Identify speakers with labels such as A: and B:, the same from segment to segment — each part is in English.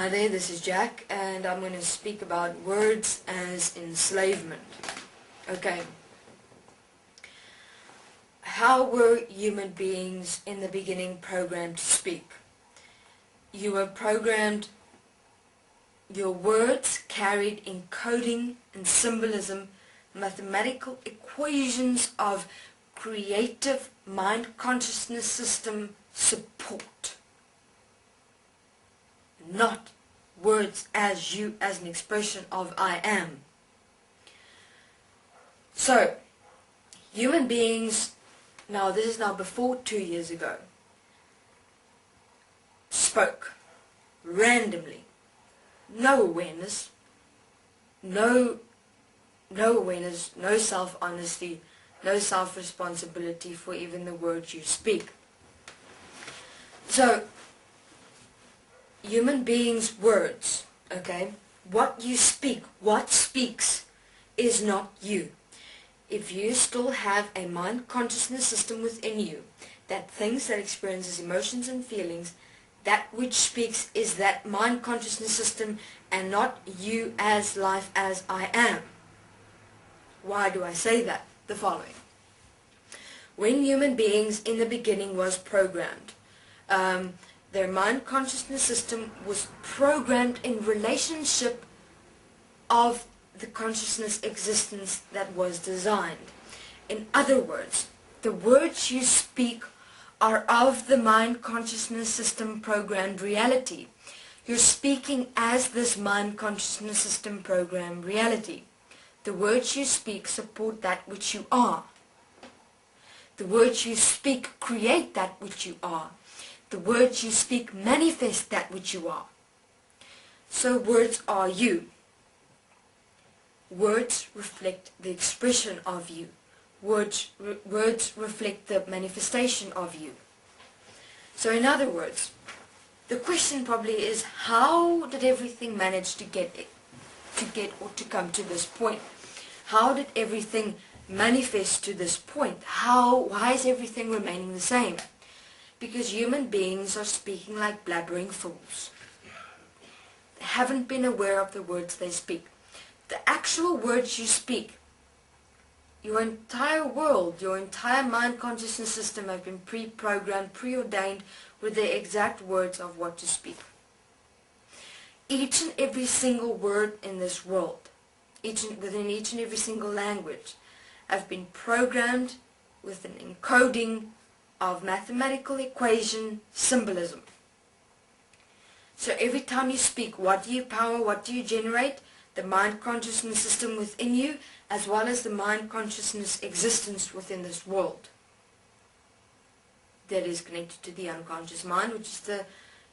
A: Hi there, this is Jack, and I'm going to speak about words as enslavement. Okay. How were human beings in the beginning programmed to speak? You were programmed, your words carried encoding and symbolism, mathematical equations of creative mind consciousness system support. Not words as an expression of I am. So, human beings, now this is now before 2 years ago, spoke randomly. No awareness, no awareness, no self-honesty, no self-responsibility for even the words you speak. So, human beings' words, okay, what you speak, what speaks, is not you. If you still have a mind consciousness system within you that thinks, that experiences emotions and feelings, that which speaks is that mind consciousness system and not you as life as I am. Why do I say that? The following. When human beings in the beginning was programmed, their mind consciousness system was programmed in relationship of the consciousness existence that was designed. In other words, the words you speak are of the mind consciousness system programmed reality. You're speaking as this mind consciousness system programmed reality. The words you speak support that which you are. The words you speak create that which you are. The words you speak manifest that which you are. So words are you. Words reflect the expression of you. Words reflect the manifestation of you. So in other words, the question probably is, how did everything manage to come to this point? How did everything manifest to this point? Why is everything remaining the same? Because human beings are speaking like blabbering fools. They haven't been aware of the words they speak. The actual words you speak, your entire world, your entire mind consciousness system have been pre-programmed, preordained with the exact words of what to speak. Each and every single word in this world, within each and every single language, have been programmed with an encoding of mathematical equation symbolism. So every time you speak, what do you power, what do you generate? The mind consciousness system within you, as well as the mind consciousness existence within this world that is connected to the unconscious mind, which is the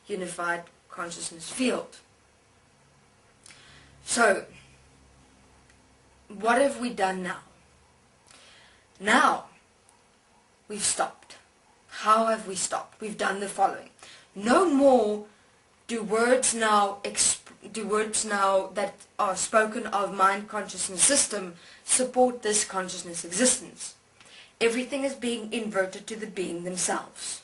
A: unified consciousness field. So, what have we done now? Now, we've stopped. How have we stopped? We've done the following. No more do words now that are spoken of mind consciousness system support this consciousness existence. Everything is being inverted to the being themselves.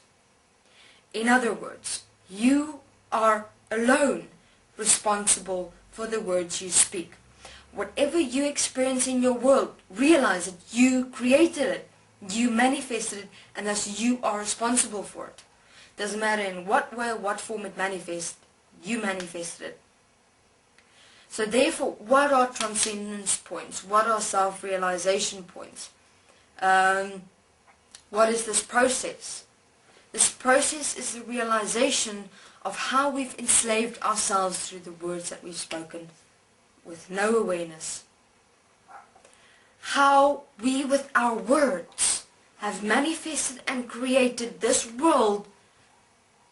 A: In other words, you are alone responsible for the words you speak. Whatever you experience in your world, realize that you created it, you manifested it, and thus you are responsible for it. Doesn't matter in what way or what form it manifests, you manifested it. So therefore, what are transcendence points? What are self-realization points? What is this process? This process is the realization of how we've enslaved ourselves through the words that we've spoken with no awareness. How we with our words have manifested and created this world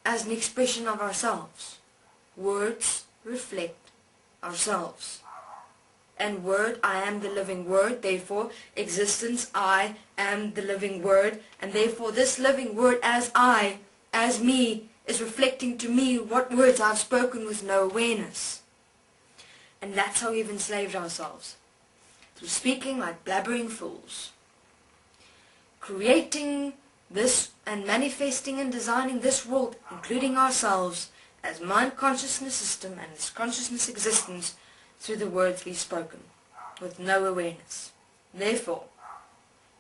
A: as an expression of ourselves. Words reflect ourselves. And word, I am the living word, therefore existence, I am the living word, and therefore this living word as I, as me, is reflecting to me what words I've spoken with no awareness. And that's how we've enslaved ourselves. Through speaking like blabbering fools. Creating this and manifesting and designing this world, including ourselves, as mind consciousness system and its consciousness existence through the words we've spoken, with no awareness. Therefore,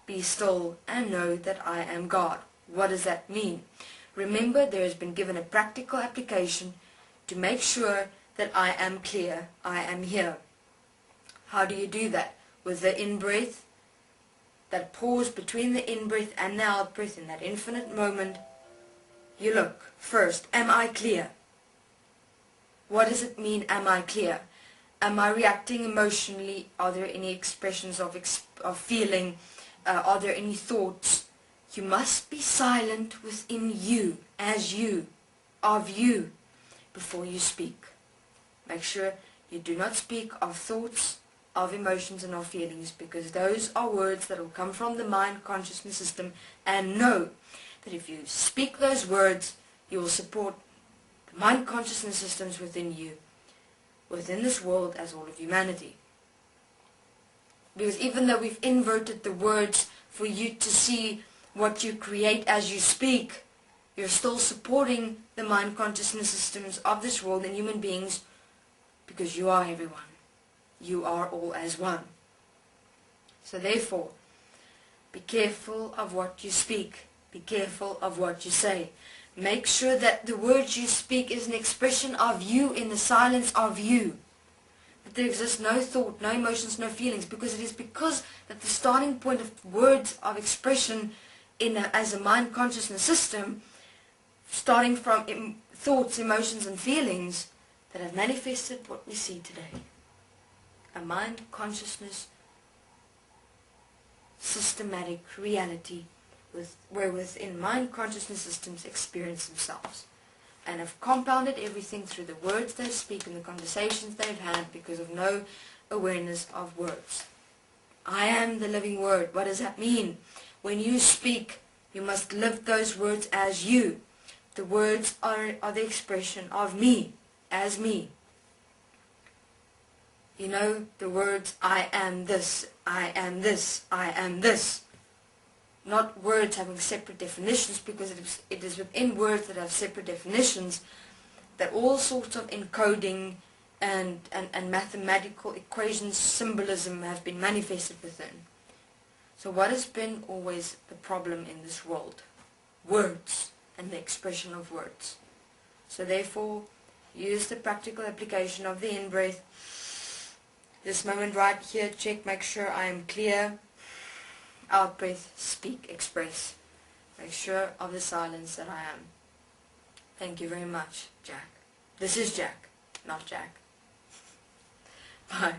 A: be still and know that I am God. What does that mean? Remember, there has been given a practical application to make sure that I am clear, I am here. How do you do that? With the in-breath, that pause between the in-breath and the out-breath in that infinite moment. You look, first, am I clear? What does it mean, am I clear? Am I reacting emotionally? Are there any expressions of feeling? Are there any thoughts? You must be silent within you, as you, of you, before you speak. Make sure you do not speak of thoughts, of emotions and of feelings, because those are words that will come from the mind consciousness system, and know that if you speak those words, you will support the mind consciousness systems within you, within this world, as all of humanity. Because even though we've inverted the words for you to see what you create as you speak, you're still supporting the mind consciousness systems of this world and human beings, because you are everyone. You are all as one. So therefore, be careful of what you speak. Be careful of what you say. Make sure that the words you speak is an expression of you in the silence of you. That there exists no thought, no emotions, no feelings, because it is because that the starting point of words of expression as a mind consciousness system, starting from thoughts, emotions and feelings, that have manifested what we see today. A mind consciousness systematic reality where within mind consciousness systems experience themselves, and have compounded everything through the words they speak and the conversations they've had because of no awareness of words. I am the living word. What does that mean? When you speak, you must live those words as you. The words are the expression of me, as me. You know, the words, I am this, I am this, I am this. Not words having separate definitions, because it is within words that have separate definitions that all sorts of encoding and mathematical equations, symbolism have been manifested within. So what has been always the problem in this world? Words and the expression of words. So therefore, use the practical application of the in-breath. This moment right here, check, make sure I am clear. Out breath, speak, express. Make sure of the silence that I am. Thank you very much, Jack. This is Jack, not Jack. Bye.